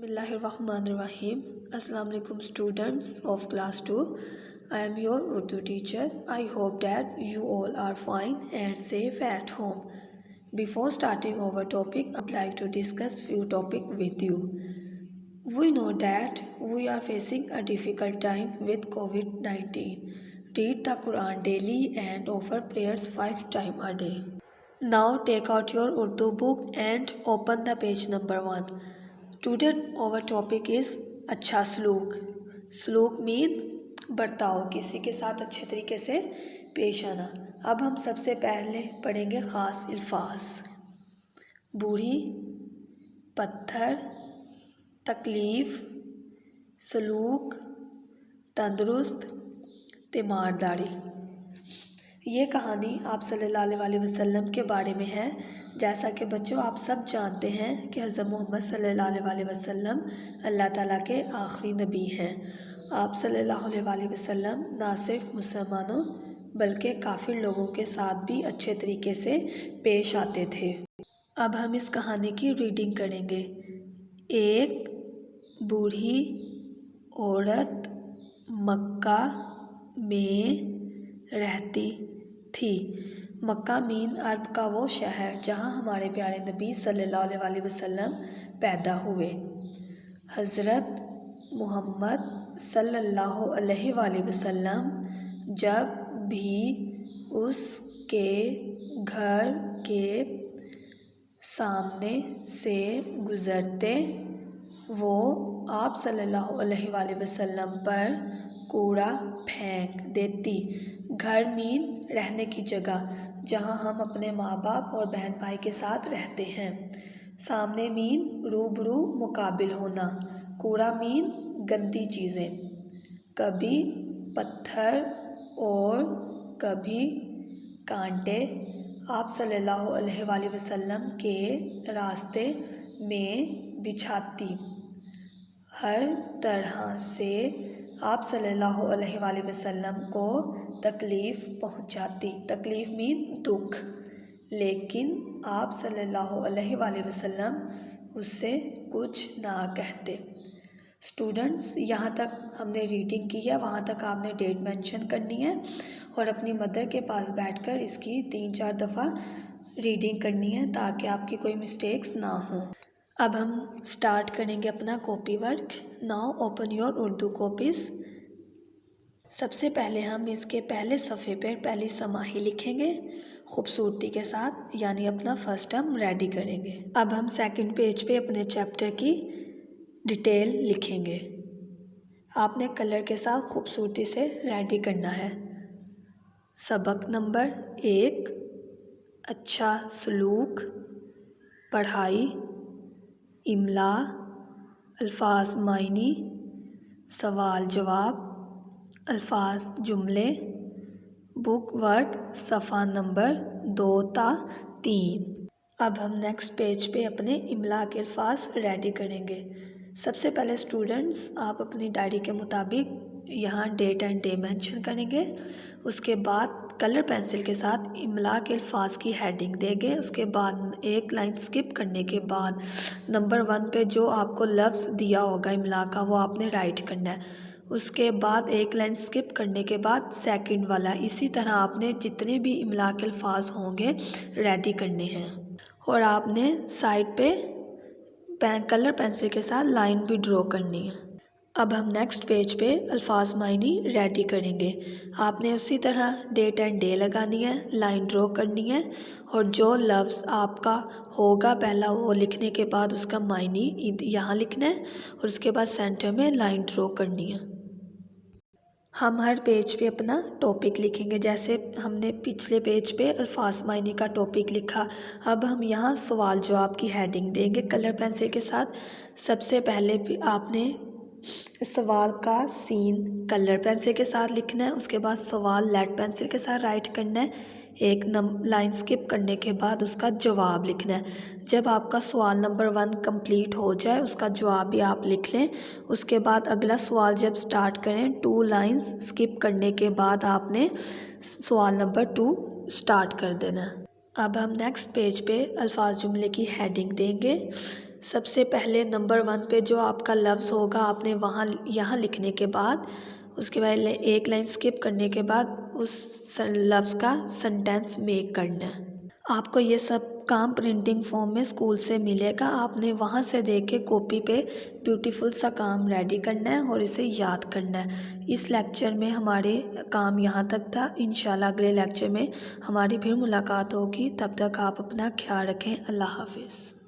Bismillahirrahmanirrahim. Assalamu alaikum students of class 2. I am your Urdu teacher. I hope that you all are fine and safe at home. Before starting our topic, I would like to discuss few topics with you. We know that we are facing a difficult time with COVID-19. Read the Quran daily and offer prayers 5 times a day. Now take out your Urdu book and open the page number 1. Today our topic is अच्छा सलूक. सलूक mean बर्ताव, किसी के साथ अच्छे तरीके से पेश आना. अब हम सबसे पहले पढ़ेंगे ख़ास अल्फाज. बूढ़ी, पत्थर, तकलीफ़, सलूक, तंदुरुस्त, तीमारदारी. ये कहानी आप सल्लल्लाहु अलैहि वसल्लम के बारे में है. जैसा कि बच्चों आप सब जानते हैं कि हज़रत मोहम्मद सल्लल्लाहु अलैहि वसल्लम अल्लाह ताला के आखिरी नबी हैं. आप सल्लल्लाहु अलैहि वसल्लम ना सिर्फ मुसलमानों बल्कि काफ़िर लोगों के साथ भी अच्छे तरीके से पेश आते थे. अब हम इस कहानी की रीडिंग करेंगे. एक बूढ़ी औरत मक्का में रहती थी. मक्का मीन अरब का वो शहर जहाँ हमारे प्यारे नबी सल्लल्लाहु अलैहि वसल्लम पैदा हुए. हज़रत मोहम्मद सल्लल्लाहु अलैहि वसल्लम जब भी उसके घर के सामने से गुज़रते वो आप सल्लल्लाहु अलैहि वसल्लम पर कूड़ा फेंक देती. घर मीन रहने की जगह जहाँ हम अपने माँ बाप और बहन भाई के साथ रहते हैं. सामने मीन रूबरू मुकाबिल होना. कूड़ा मीन गंदी चीज़ें. कभी पत्थर और कभी कांटे आप सल्लल्लाहु अलैहि वसल्लम के रास्ते में बिछाती. हर तरह से आप सल्लल्लाहु अलैहि वसल्लम को तकलीफ़ पहुंचाती. तकलीफ़ मीन दुख. लेकिन आप सल्लल्लाहु अलैहि वसल्लम उससे कुछ ना कहते. स्टूडेंट्स यहाँ तक हमने रीडिंग की है, वहाँ तक आपने डेट मेंशन करनी है और अपनी मदर के पास बैठकर इसकी 3-4 दफ़ा रीडिंग करनी है ताकि आपकी कोई मिस्टेक्स ना हो. अब हम स्टार्ट करेंगे अपना copy work. Now open your Urdu copies. सबसे पहले हम इसके पहले सफ़े पर पहली समाही लिखेंगे खूबसूरती के साथ, यानी अपना फर्स्ट टर्म रेडी करेंगे. अब हम सेकंड पेज पे अपने चैप्टर की डिटेल लिखेंगे. आपने कलर के साथ खूबसूरती से रेडी करना है. सबक नंबर 1 अच्छा सलूक, पढ़ाई, इमला, अल्फाज मायनी, सवाल जवाब, अल्फाज जुमले, बुक वर्क सफ़ा नंबर 2 ता 3. अब हम नेक्स्ट पेज पे अपने इमला के अल्फाज रेडी करेंगे. सबसे पहले स्टूडेंट्स आप अपनी डायरी के मुताबिक यहाँ डेट एंड डे मेंशन करेंगे. उसके बाद कलर पेंसिल के साथ इमला के अल्फाज की हेडिंग देंगे. उसके बाद एक लाइन स्किप करने के बाद नंबर 1 पे जो आपको लफ्ज़ दिया होगा इमला का वो आपने राइट करना है. उसके बाद एक लाइन स्किप करने के बाद सेकंड वाला. इसी तरह आपने जितने भी इमला के अल्फाज होंगे रेडी करने हैं और आपने साइड पे कलर पेंसिल के साथ लाइन भी ड्रॉ करनी है. अब हम नेक्स्ट पेज पे अल्फाज मायनी रेडी करेंगे. आपने उसी तरह डेट एंड डे लगानी है, लाइन ड्रॉ करनी है और जो लफ्ज़ आपका होगा पहला वो लिखने के बाद उसका मायनी यहाँ लिखना है और उसके बाद सेंटर में लाइन ड्रॉ करनी है. हम हर पेज पे अपना टॉपिक लिखेंगे. जैसे हमने पिछले पेज पे अल्फाज मायनी का टॉपिक लिखा, अब हम यहाँ सवाल जवाब की हेडिंग देंगे कलर पेंसिल के साथ. सबसे पहले आपने सवाल का सीन कलर पेंसिल के साथ लिखना है. उसके बाद सवाल लेड पेंसिल के साथ राइट करना है. एक लाइन स्किप करने के बाद उसका जवाब लिखना है. जब आपका सवाल नंबर 1 कंप्लीट हो जाए उसका जवाब भी आप लिख लें. उसके बाद अगला सवाल जब स्टार्ट करें 2 लाइंस स्किप करने के बाद आपने सवाल नंबर 2 स्टार्ट कर देना है. अब हम नेक्स्ट पेज पे अल्फाज जुमले की हेडिंग देंगे. سب سے پہلے نمبر 1 پہ جو آپ کا لفظ ہوگا آپ نے یہاں لکھنے کے بعد اس کے بعد ایک لائن سکپ کرنے کے بعد اس لفظ کا سنٹینس میک کرنا ہے۔ آپ کو یہ سب کام پرنٹنگ فارم میں اسکول سے ملے گا، آپ نے وہاں سے دیکھ کے کاپی پہ بیوٹیفل سا کام ریڈی کرنا ہے اور اسے یاد کرنا ہے۔ اس لیکچر میں ہمارے کام یہاں تک تھا، انشاءاللہ اگلے لیکچر میں ہماری پھر ملاقات ہوگی، تب تک آپ اپنا خیال رکھیں۔ اللہ حافظ۔